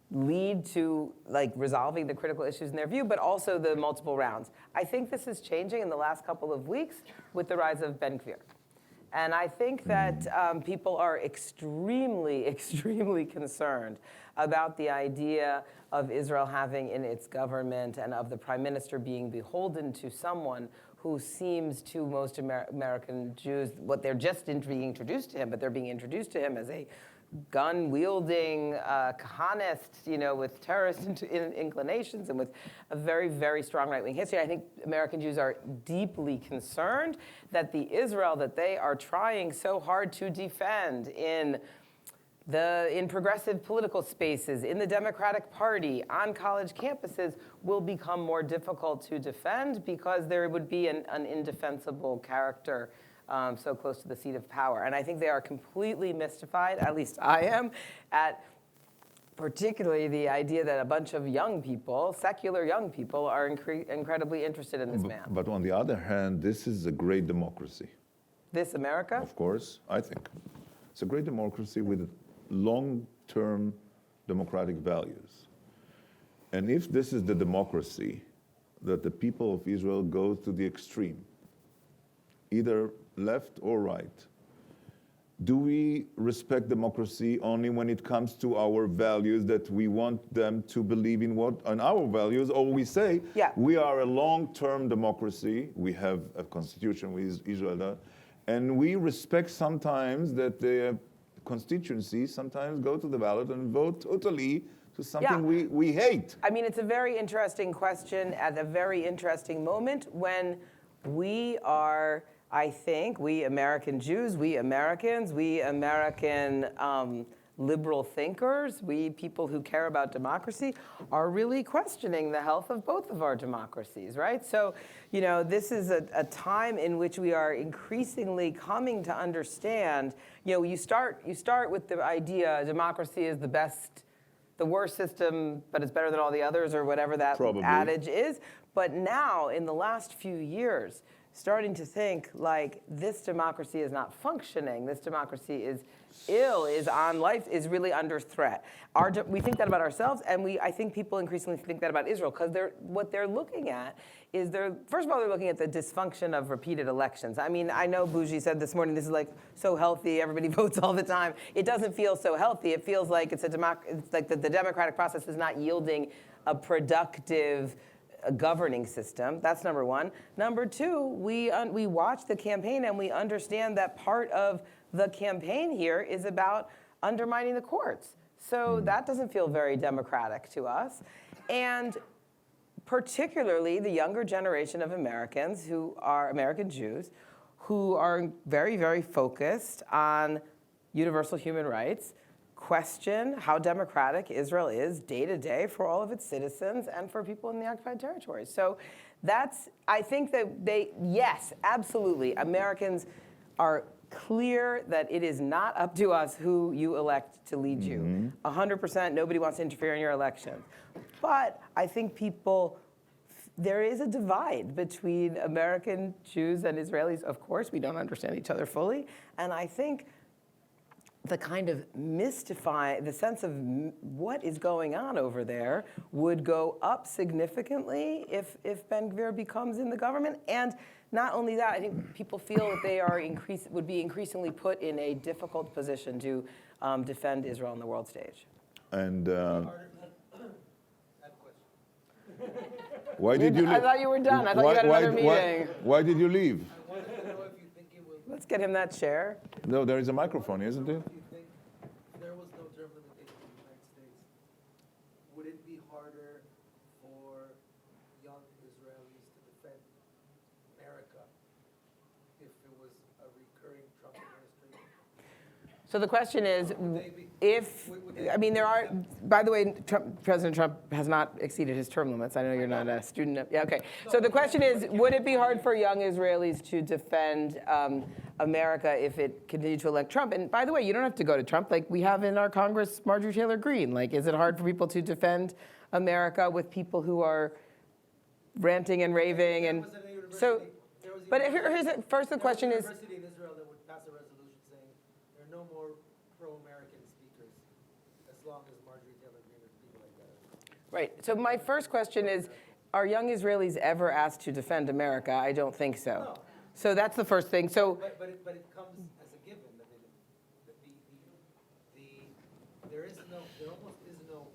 lead to like resolving the critical issues in their view, but also the multiple rounds. I think this is changing in the last couple of weeks with the rise of Ben Gvir. And I think that people are extremely, extremely concerned about the idea of Israel having in its government and of the prime minister being beholden to someone who seems to most American Jews, what they're just being introduced to him, but they're being introduced to him as a gun-wielding Kahanist, with terrorist inclinations and with a very, very strong right-wing history. I think American Jews are deeply concerned that the Israel that they are trying so hard to defend in progressive political spaces, in the Democratic Party, on college campuses, will become more difficult to defend because there would be an indefensible character so close to the seat of power. And I think they are completely mystified, at least I am, at particularly the idea that a bunch of young people, secular young people, are incredibly interested in this man. But on the other hand, this is a great democracy. This America? Of course, I think. It's a great democracy with long-term democratic values. And if this is the democracy that the people of Israel go to the extreme, either left or right, do we respect democracy only when it comes to our values that we want them to believe in our values, or we say we are a long-term democracy, we have a constitution with Israel, and we respect sometimes that the constituencies sometimes go to the ballot and vote totally to something we hate? I mean, it's a very interesting question at a very interesting moment when we are, I think, we American Jews, we Americans, we American liberal thinkers, we people who care about democracy are really questioning the health of both of our democracies, right? So, this is a time in which we are increasingly coming to understand, you start with the idea democracy is the worst system, but it's better than all the others, or whatever that adage is. But now, in the last few years, starting to think like this democracy is not functioning, this democracy is ill, is on life, is really under threat. We think that about ourselves, and I think people increasingly think that about Israel, because what they're looking at is first of all, they're looking at the dysfunction of repeated elections. I mean, I know Bougie said this morning, this is like so healthy, everybody votes all the time. It doesn't feel so healthy. It feels like it's like the democratic process is not yielding a productive governing system. That's number one. Number two, we watch the campaign and we understand that part of the campaign here is about undermining the courts. So that doesn't feel very democratic to us. And particularly the younger generation of Americans who are American Jews, who are very, very focused on universal human rights, question how democratic Israel is day to day for all of its citizens and for people in the occupied territories. So I think that yes, absolutely, Americans are clear that it is not up to us who you elect to lead you. 100%, nobody wants to interfere in your elections. But I think there is a divide between American Jews and Israelis. Of course, we don't understand each other fully. And I think the kind of the sense of what is going on over there would go up significantly if Ben Gvir becomes in the government. And not only that, I think people feel that they would be increasingly put in a difficult position to defend Israel on the world stage. And why did you leave? I thought you were done. I thought you had another meeting. Why did you leave? Let's get him that chair. No, there is a microphone, isn't there? If there was no term limitation in the United States, would it be harder for young Israelis to defend America if it was a recurring Trump administration? So the question is, if, I mean, there are, by the way, President Trump has not exceeded his term limits. I know you're not a student of, yeah, okay. So the question is, would it be hard for young Israelis to defend America if it continued to elect Trump? And by the way, you don't have to go to Trump. Like we have in our Congress, Marjorie Taylor Greene. Like, is it hard for people to defend America with people who are ranting and raving? And so, but first the question is, University in Israel that would pass a resolution saying there are no more pro-American speakers as long as Marjorie Taylor Greene or people like that. right. So my first question is, are young Israelis ever asked to defend America? I don't think so. No. So that's the first thing. So But it comes as a given that there almost is no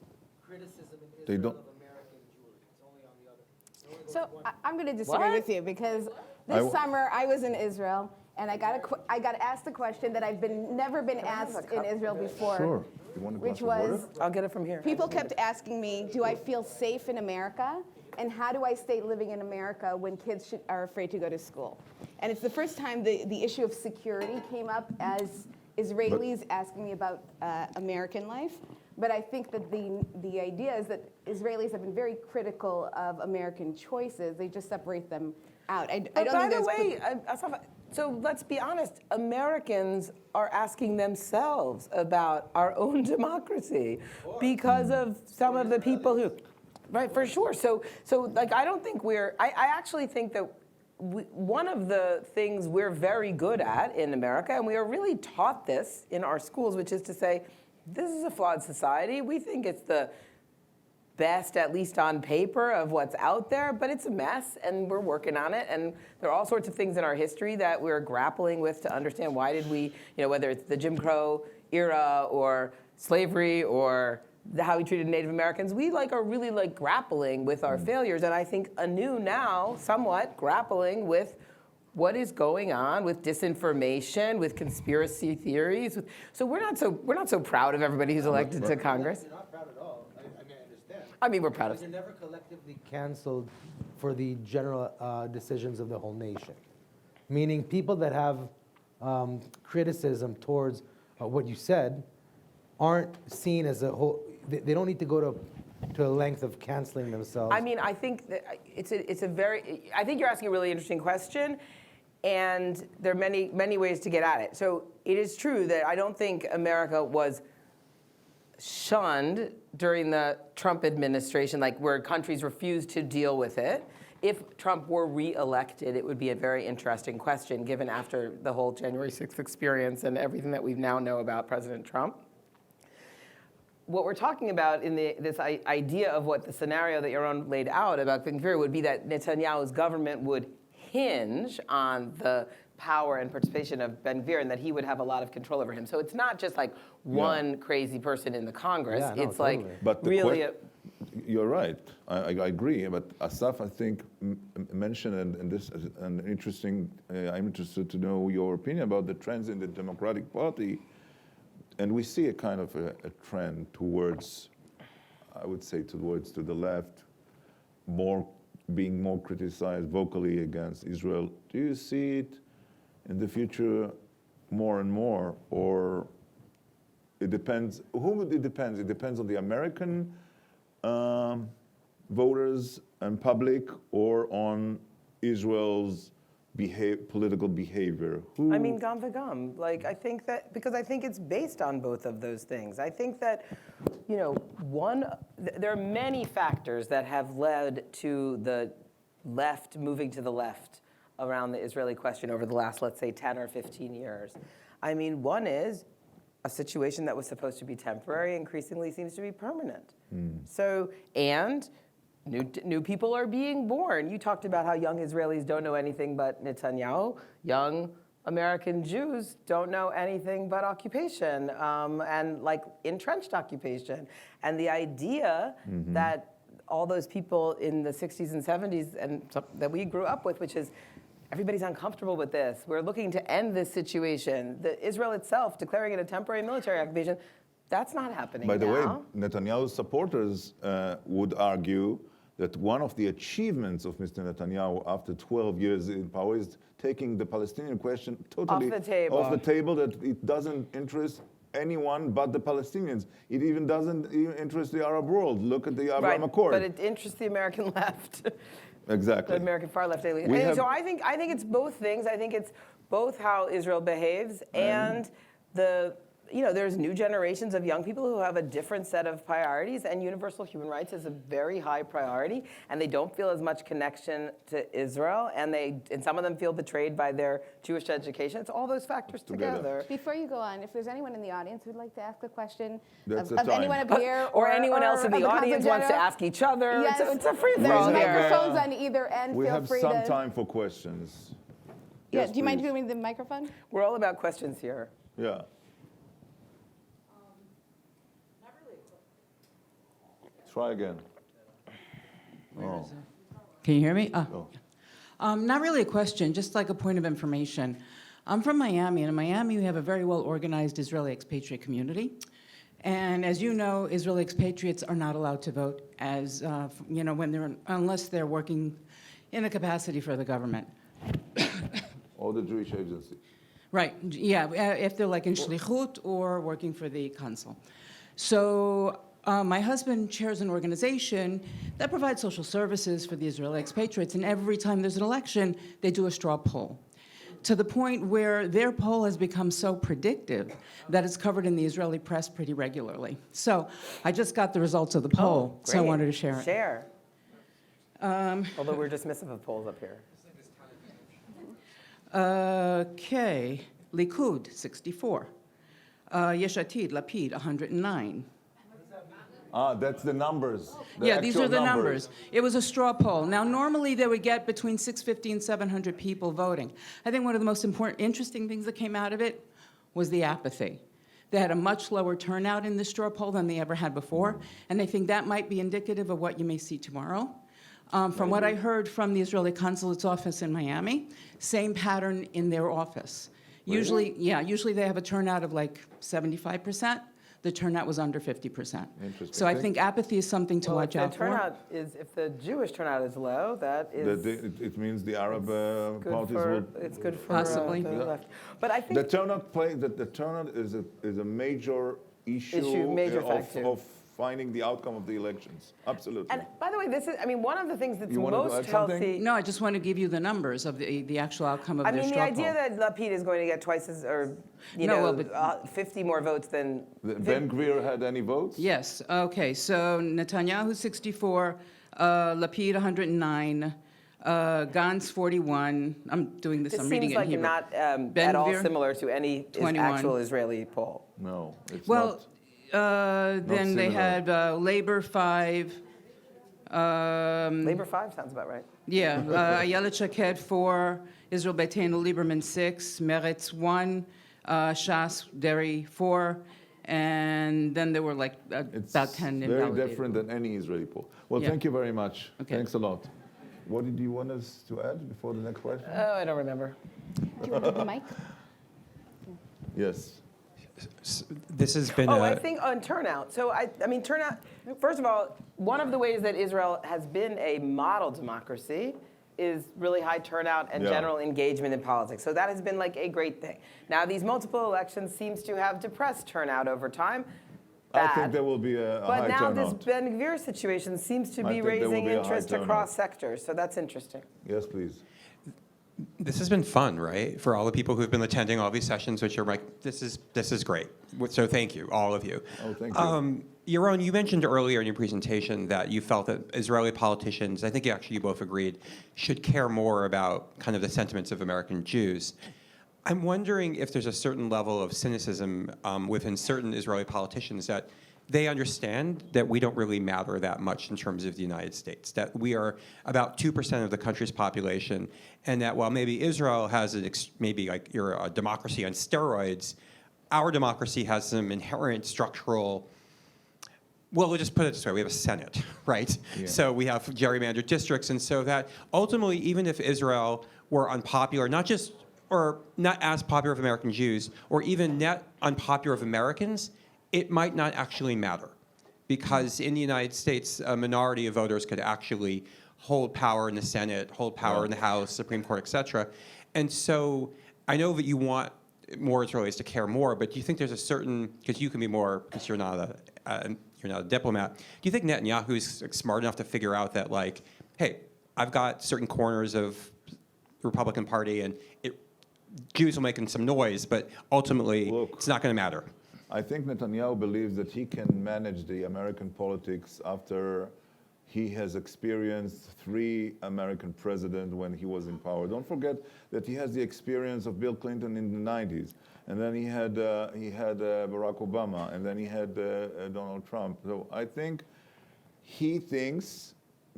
criticism in They Israel don't- of American Jewry. It's only on the other. It only goes So one. I'm going to disagree What? with you because this summer I was in Israel and I got asked a question that I've never been asked in Israel before, Sure. You want a glass which of water? was, I'll get it from here. people kept asking me, do I feel safe in America? And how do I stay living in America when kids are afraid to go to school? And it's the first time the issue of security came up as Israelis asking me about American life. But I think that the idea is that Israelis have been very critical of American choices. They just separate them out. I But don't by think the there's way, Asaf, so let's be honest, Americans are asking themselves about our own democracy because of some of the people who, right, for sure. So like, I don't think I actually think that one of the things we're very good at in America, and we are really taught this in our schools, which is to say, this is a flawed society. We think it's the best, at least on paper, of what's out there, but it's a mess, and we're working on it. And there are all sorts of things in our history that we're grappling with to understand why did we, whether it's the Jim Crow era or slavery or how we treated Native Americans, we are really grappling with our failures. And I think anew now, somewhat grappling with what is going on with disinformation, with conspiracy theories. So we're not so proud of everybody who's elected to Congress. You're not proud at all. I understand. I mean, we're proud of. You're never collectively Canceled for the general decisions of the whole nation. Meaning people that have criticism towards what you said aren't seen as a whole, they don't need to go to a length of canceling themselves. I mean, I think that I think you're asking a really interesting question, and there are many ways to get at it. So it is true that I don't think America was shunned during the Trump administration, where countries refused to deal with it. If Trump were reelected, it would be a very interesting question, given after the whole January 6th experience and everything that we now know about President Trump. What we're talking about in this idea of what the scenario that Yaron laid out about Ben-Gvir would be that Netanyahu's government would hinge on the power and participation of Ben-Gvir, and that he would have a lot of control over him. So it's not just one crazy person in the Congress. Yeah, no, it's totally. But really you're right. I agree. But Asaf, I think, mentioned, and this is an interesting. I'm interested to know your opinion about the trends in the Democratic Party, and we see a kind of a trend towards, I would say, towards to the left, being more criticized vocally against Israel. Do you see it in the future more and more, or it depends? Whom it depends? It depends on the American voters and public, or on Israel's political behavior. I mean, gam v'gam. I think that, because I think it's based on both of those things. I think that, there are many factors that have led to the left moving to the left around the Israeli question over the last, let's say, 10 or 15 years. I mean, one is a situation that was supposed to be temporary increasingly seems to be permanent. So, and new people are being born. You talked about how young Israelis don't know anything but Netanyahu. Young American Jews don't know anything but occupation, and entrenched occupation. And the idea that all those people in the 60s and 70s and that we grew up with, which is everybody's uncomfortable with this. We're looking to end this situation. Israel itself declaring it a temporary military occupation, that's not happening now. By the way, Netanyahu's supporters would argue that one of the achievements of Mr. Netanyahu after 12 years in power is taking the Palestinian question totally Off the table. off the table, that it doesn't interest anyone but the Palestinians. It even doesn't even interest the Arab world. Look at the Abraham Accord. But it interests the American left. Exactly. The American far left alien. We And have- so I think it's both things. I think it's both how Israel behaves and there's new generations of young people who have a different set of priorities, and universal human rights is a very high priority, and they don't feel as much connection to Israel, and some of them feel betrayed by their Jewish education. It's all those factors together. Before you go on, if there's anyone in the audience who'd like to ask a question That's of the time. anyone up here Or anyone else in of the Council audience wants to General, ask each other. Yes, It's a free for there's all here. microphones on either end. We Feel have free some to. time for questions. Yeah, Yes, do you mind please. giving me the microphone? We're all about questions here. Yeah. Try again. Oh. Can you hear me? Oh. Not really a question, just like a point of information. I'm from Miami, and in Miami we have a very well-organized Israeli expatriate community. And as you know, Israeli expatriates are not allowed to vote unless they're working in a capacity for the government. Or the Jewish agency. Right, yeah, if they're like in shlichut or working for the consul. So my husband chairs an organization that provides social services for the Israeli expatriates, and every time there's an election, they do a straw poll, to the point where their poll has become so predictive that it's covered in the Israeli press pretty regularly. So I just got the results of the poll, so I Great. wanted to share it. Share. Although we're dismissive of polls up here. Okay, Likud, 64. Yesh Atid, Lapid, 109. That's the numbers. Yeah, these actual are the numbers. It was a straw poll. Now, normally they would get between 650 and 700 people voting. I think one of the most interesting things that came out of it was the apathy. They had a much lower turnout in the straw poll than they ever had before, and I think that might be indicative of what you may see tomorrow. From what I heard from the Israeli consulate's office in Miami, same pattern in their office. Usually they have a turnout of like 75%. The turnout was under 50%. Interesting. So I think apathy is something to watch out for. If the Jewish turnout is low, that is It means the Arab parties it's good for Possibly. the left. But I think The turnout is a major issue, major factor. of finding the outcome of the elections. Absolutely. And by the way, one of the things that's You wanted to most add something? healthy. No, I just want to give you the numbers of the actual outcome of I their mean, the straw idea poll. that Lapid is going to get twice as, or No, well, but- 50 more votes than Ben Gvir had any votes? Yes, okay, so Netanyahu 64, Lapid 109, Gantz 41. I'm doing this, this I'm reading seems it in like Hebrew. not Ben at all Gvir? similar to any 21. actual Israeli poll. No, it's Well, not. then they similar. had Labor 5. Labor 5 sounds about right. Yeah, Ayelet Shaked 4, Israel Beitenu Lieberman 6, Meretz 1, Shas Deri 4, and then there were like It's about 10 very invalidated. different than any Israeli poll. Well, Yeah. thank you very much. Okay. Thanks a lot. What did you want us to add before the next question? Oh, I don't remember. Do you want to the mic? Yes. This has been I think on turnout. So I mean, turnout. First of all, one of the ways that Israel has been a model democracy is really high turnout and Yeah. general engagement in politics. So that has been like a great thing. Now these multiple elections seems to have depressed turnout over time. I Bad. think there will be a But high now turnout. this Ben Gvir situation seems to I be think there will raising be a high interest turnout. across sectors. So that's interesting. Yes, please. This has been fun, right? For all the people who've been attending all these sessions, which are like, this is great. So thank you, all of you. Oh, thank you. Yaron, you mentioned earlier in your presentation that you felt that Israeli politicians, I think actually you both agreed, should care more about kind of the sentiments of American Jews. I'm wondering if there's a certain level of cynicism within certain Israeli politicians that they understand that we don't really matter that much in terms of the United States, that we are about 2% of the country's population, and that while maybe Israel has maybe like you're a democracy on steroids, our democracy has some inherent structural. Well, we'll just put it this way: we have a Senate, right? Yeah. So we have gerrymandered districts, and so that ultimately, even if Israel were unpopular, not as popular of American Jews, or even net unpopular of Americans, it might not actually matter. because in the United States, a minority of voters could actually hold power in the Senate, hold power in the House, Supreme Court, et cetera. And so I know that you want more Israelis to care more, but do you think there's a certain, because you can be more, because you're not a diplomat, do you think Netanyahu's smart enough to figure out that, like, hey, I've got certain corners of the Republican Party, and Jews will make some noise, but ultimately it's not going to matter? I think Netanyahu believes that he can manage the American politics after he has experienced 3 American presidents when he was in power. Don't forget that he has the experience of Bill Clinton in the 90s, and then he had Barack Obama, and then he had Donald Trump. So I think he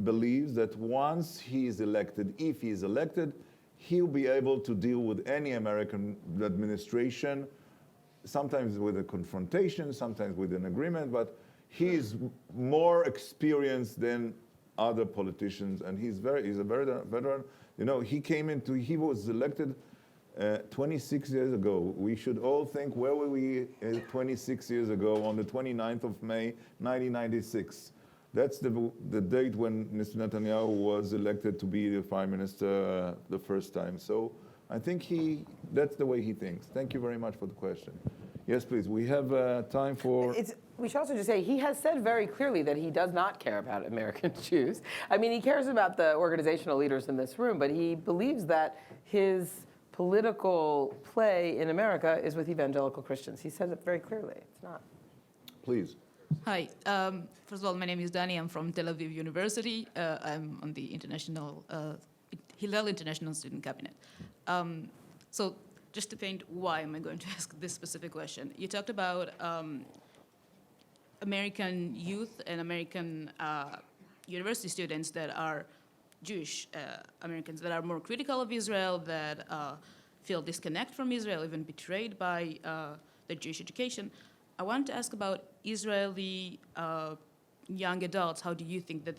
believes that once he is elected, if he is elected, he'll be able to deal with any American administration, sometimes with a confrontation, sometimes with an agreement, but he's more experienced than other politicians, and he's a very veteran. You know, he was elected 26 years ago. We should all think, where were we 26 years ago on the 29th of May, 1996? That's the date when Mr. Netanyahu was elected to be the prime minister the first time. So I think that's the way he thinks. Thank you very much for the question. Yes, please. We have time for... We should also just say he has said very clearly that he does not care about American Jews. I mean, he cares about the organizational leaders in this room, but he believes that his political play in America is with evangelical Christians. He said it very clearly. It's not. Please. Hi. First of all, my name is Dani. I'm from Tel Aviv University. I'm on the Hillel International Student Cabinet. So just to paint why am I going to ask this specific question. You talked about American youth and American university students that are Jewish Americans that are more critical of Israel, that feel disconnect from Israel, even betrayed by their Jewish education. I want to ask about Israeli young adults. How do you think that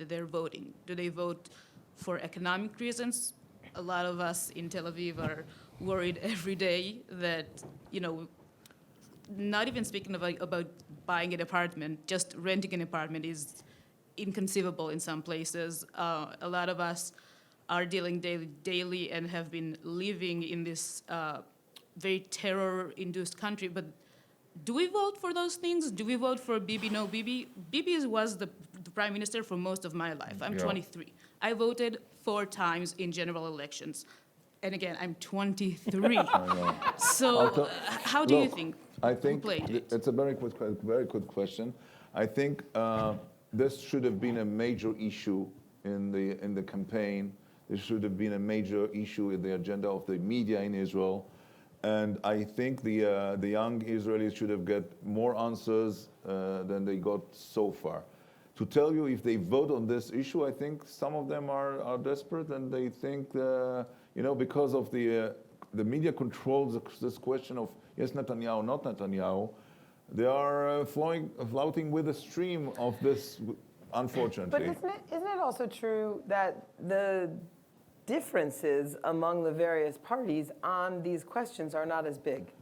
they're voting? Do they vote for economic reasons? A lot of us in Tel Aviv are worried every day that, you know, not even speaking about buying an apartment, just renting an apartment is inconceivable in some places. A lot of us are dealing daily and have been living in this very terror-induced country. But do we vote for those things? Do we vote for Bibi, no Bibi? Bibi was the prime minister for most of my life. I'm 23. I voted 4 times in general elections. And again, I'm 23. So how do you think? I think it's a very good question. I think this should have been a major issue in the campaign. This should have been a major issue in the agenda of the media in Israel. And I think the young Israelis should have got more answers than they got so far. To tell you if they vote on this issue, I think some of them are desperate, and they think, because of the media controls this question of yes, Netanyahu, not Netanyahu, they are flouting with the stream of this, unfortunately. But isn't it also true that the differences among the various parties on these questions are not as big?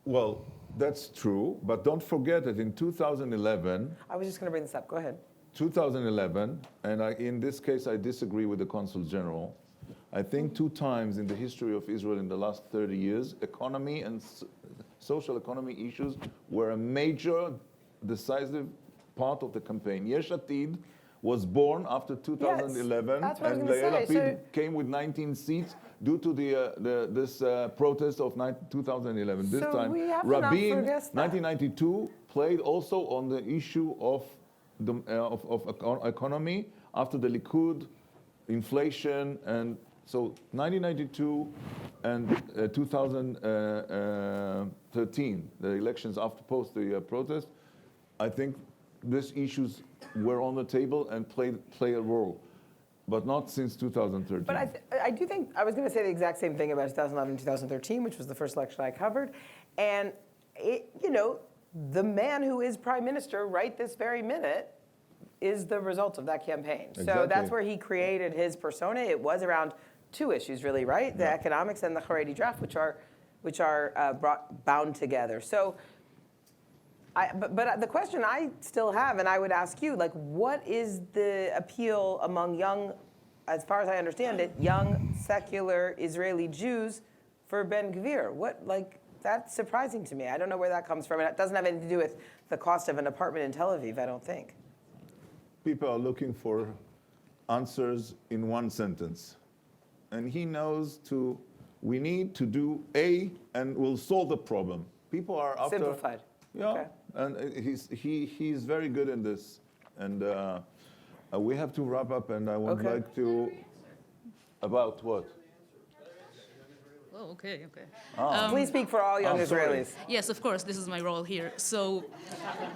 Well, that's true, but don't forget that in 2011... I was just going to bring this up. Go ahead. 2011, and in this case I disagree with the Consul General. I think 2 times in the history of Israel in the last 30 years, economy and social economy issues were a major, decisive part of the campaign. Yesh Atid was born after 2011, yes, and Yair Lapid came with 19 seats due to this protest of 2011. This time, Rabin, 1992, played also on the issue of economy after the Likud, inflation, and so 1992 and 2013, the elections post the protest, I think these issues were on the table and play a role, but not since 2013. But I do think, I was going to say the exact same thing about 2011, 2013, which was the first election I covered. And, the man who is prime minister right this very minute is the result of that campaign. Exactly. So that's where he created his persona. It was around 2 issues, really, right? The economics and the Haredi draft, which are bound together. So But the question I still have, and I would ask you, like, what is the appeal among young, as far as I understand it, young secular Israeli Jews for Ben Gvir? That's surprising to me. I don't know where that comes from. And it doesn't have anything to do with the cost of an apartment in Tel Aviv, I don't think. People are looking for answers in one sentence. And he knows we need to do A and we'll solve the problem. People are after... Simplified. Yeah, Okay. and he's very good in this. And we have to wrap up, and I would Okay. like to... About what? Oh, okay. Please speak for all young sorry. Israelis. Yes, of course, this is my role here. So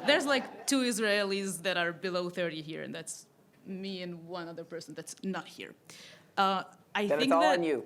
there's like 2 Israelis that are below 30 here, and that's me and one other person that's not here. I Then think it's all that on you.